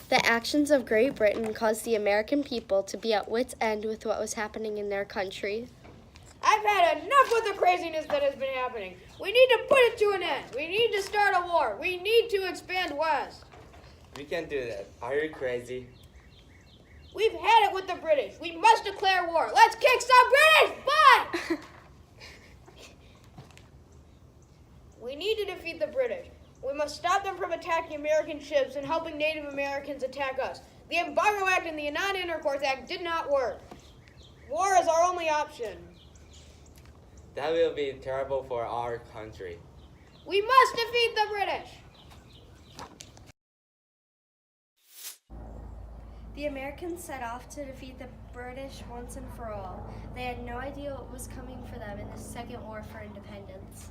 The actions of Great Britain caused the American people to be at wit's end with what was happening in their country. I've had enough with the craziness that has been happening. We need to put it to an end. We need to start a war. We need to expand west. We can't do that. Are you crazy? We've had it with the British. We must declare war. Let's kick some British butt! We need to defeat the British. We must stop them from attacking American ships and helping Native Americans attack us. The Embargo Act and the Non-Intercourse Act did not work. War is our only option. That will be terrible for our country. We must defeat the British. The Americans set off to defeat the British once and for all. They had no idea what was coming for them in the Second War for Independence.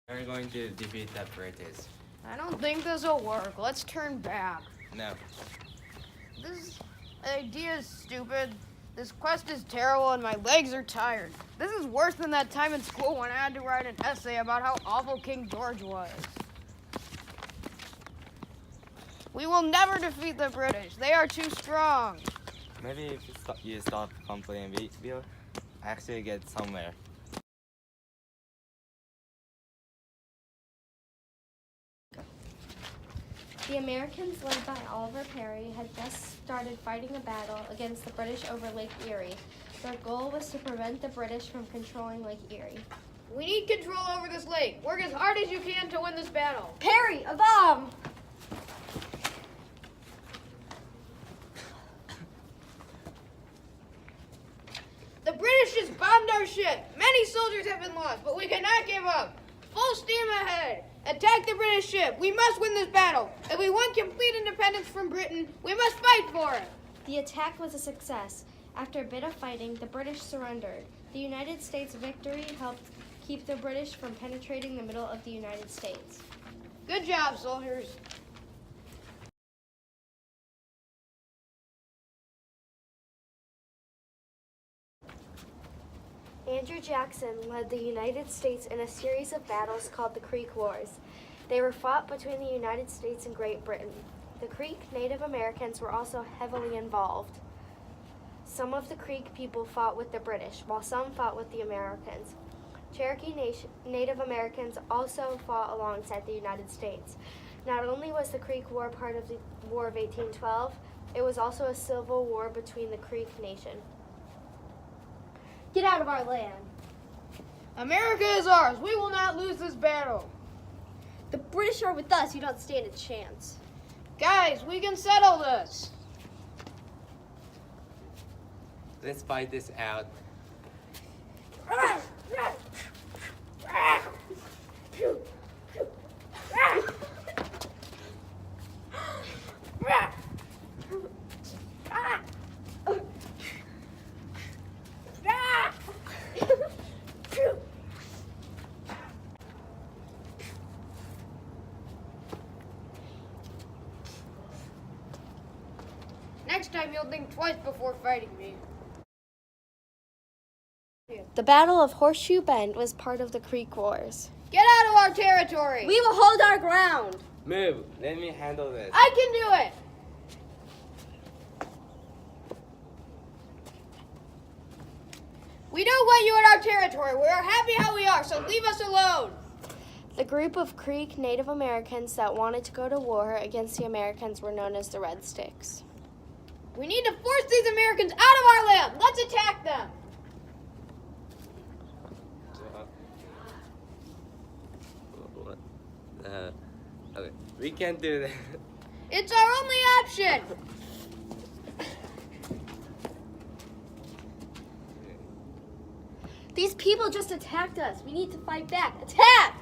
We're going to defeat the British. I don't think this will work. Let's turn back. No. This idea is stupid. This quest is terrible and my legs are tired. This is worse than that time in school when I had to write an essay about how awful King George was. We will never defeat the British. They are too strong. Maybe if you stop complaining, we'll actually get somewhere. The Americans, led by Oliver Perry, had just started fighting a battle against the British over Lake Erie. Their goal was to prevent the British from controlling Lake Erie. We need control over this lake. Work as hard as you can to win this battle. Perry, a bomb! The British just bombed our ship. Many soldiers have been lost, but we cannot give up. Full steam ahead. Attack the British ship. We must win this battle. If we want complete independence from Britain, we must fight for it. The attack was a success. After a bit of fighting, the British surrendered. The United States victory helped keep the British from penetrating the middle of the United States. Good job, soldiers. Andrew Jackson led the United States in a series of battles called the Creek Wars. They were fought between the United States and Great Britain. The Creek Native Americans were also heavily involved. Some of the Creek people fought with the British, while some fought with the Americans. Cherokee Native Americans also fought alongside the United States. Not only was the Creek War part of the War of 1812, it was also a civil war between the Creek Nation. Get out of our land. America is ours. We will not lose this battle. The British are with us. You don't stand a chance. Guys, we can settle this. Let's fight this out. Next time you'll think twice before fighting me. The Battle of Horseshoe Bend was part of the Creek Wars. Get out of our territory. We will hold our ground. Move. Let me handle this. I can do it. We don't want you in our territory. We are happy how we are, so leave us alone. The group of Creek Native Americans that wanted to go to war against the Americans were known as the Red Sticks. We need to force these Americans out of our land. Let's attack them. Okay. We can't do that. It's our only option. These people just attacked us. We need to fight back. Attack!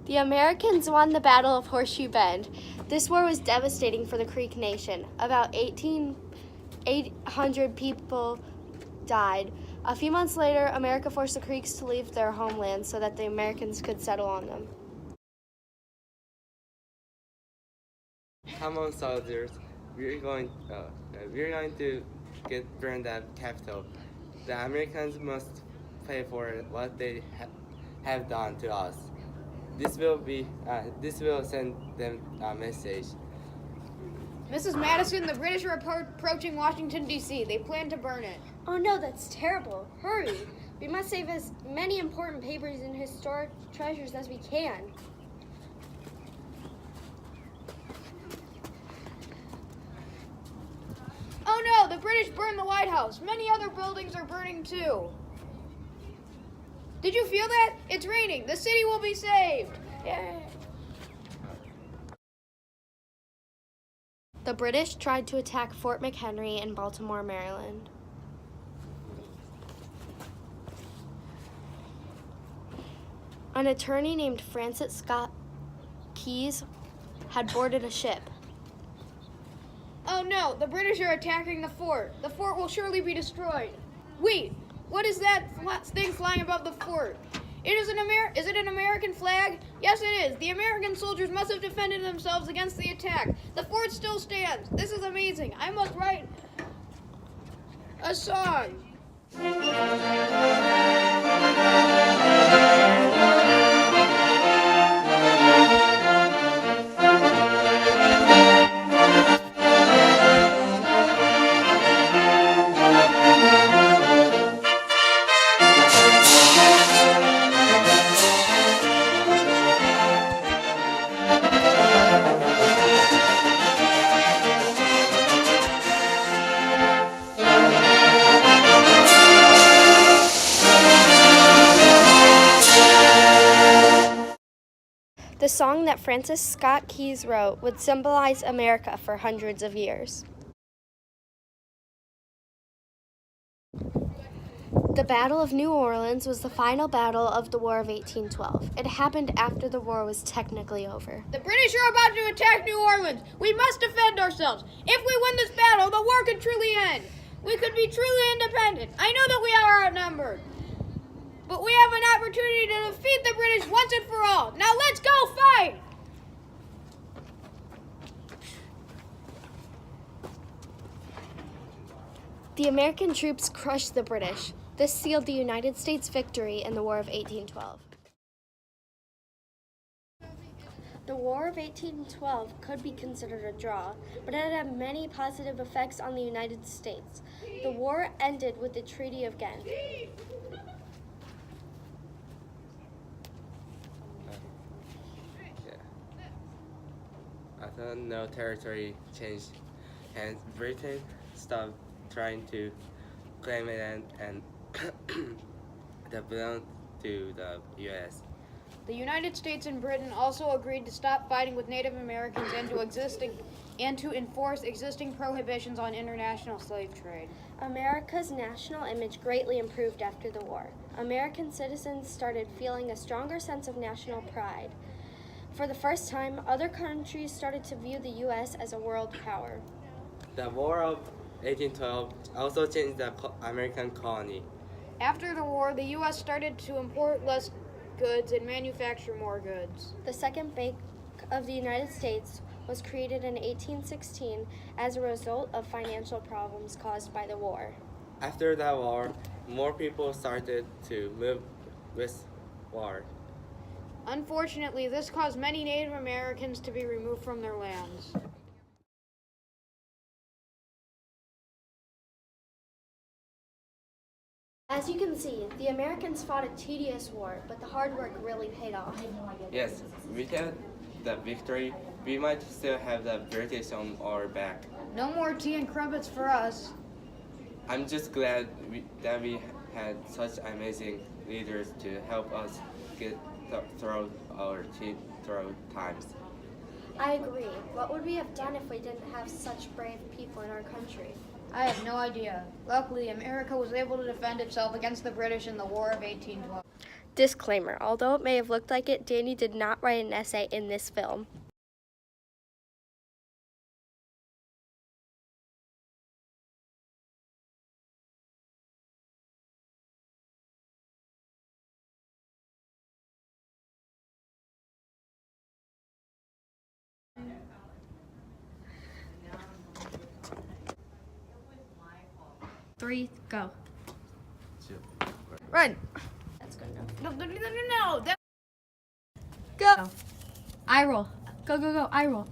The Americans won the Battle of Horseshoe Bend. This war was devastating for the Creek Nation. About 800 people died. A few months later, America forced the Creeks to leave their homeland so that the Americans could settle on them. Come on, soldiers. We're going to burn that capital. The Americans must pay for what they have done to us. This will send them a message. Mrs. Madison, the British are approaching Washington, D.C. They plan to burn it. Oh no, that's terrible. Hurry. We must save as many important papers and historic treasures as we can. Oh no, the British burned the White House. Many other buildings are burning too. Did you feel that? It's raining. The city will be saved. Yay. The British tried to attack Fort McHenry in Baltimore, Maryland. An attorney named Francis Scott Keyes had boarded a ship. Oh no, the British are attacking the fort. The fort will surely be destroyed. Wait, what is that thing flying above the fort? Is it an American flag? Yes, it is. The American soldiers must have defended themselves against the attack. The fort still stands. This is amazing. I must write a song. The song that Francis Scott Keyes wrote would symbolize America for hundreds of years. The Battle of New Orleans was the final battle of the War of 1812. It happened after the war was technically over. The British are about to attack New Orleans. We must defend ourselves. If we win this battle, the war could truly end. We could be truly independent. I know that we are outnumbered, but we have an opportunity to defeat the British once and for all. Now let's go fight! The American troops crushed the British. This sealed the United States' victory in the War of 1812. The War of 1812 could be considered a draw, but it had many positive effects on the United States. The war ended with the Treaty of Ghent. After no territory changed, and Britain stopped trying to claim it and that belonged to the U.S. The United States and Britain also agreed to stop fighting with Native Americans and to enforce existing prohibitions on international slave trade. America's national image greatly improved after the war. American citizens started feeling a stronger sense of national pride. For the first time, other countries started to view the U.S. as a world power. The War of 1812 also changed the American colony. After the war, the U.S. started to import less goods and manufacture more goods. The Second Bank of the United States was created in 1816 as a result of financial problems caused by the war. After that war, more people started to move westward. Unfortunately, this caused many Native Americans to be removed from their lands. As you can see, the Americans fought a tedious war, but the hard work really paid off. Yes, without the victory, we might still have the British on our back. No more tea and crumpets for us. I'm just glad that we had such amazing leaders to help us get through our through times. I agree. What would we have done if we didn't have such brave people in our country? I have no idea. Luckily, America was able to defend itself against the British in the War of 1812. Disclaimer, although it may have looked like it, Danny did not write an essay in this film. Three, go. Run. That's good enough. No. Go. I roll. Go. I roll.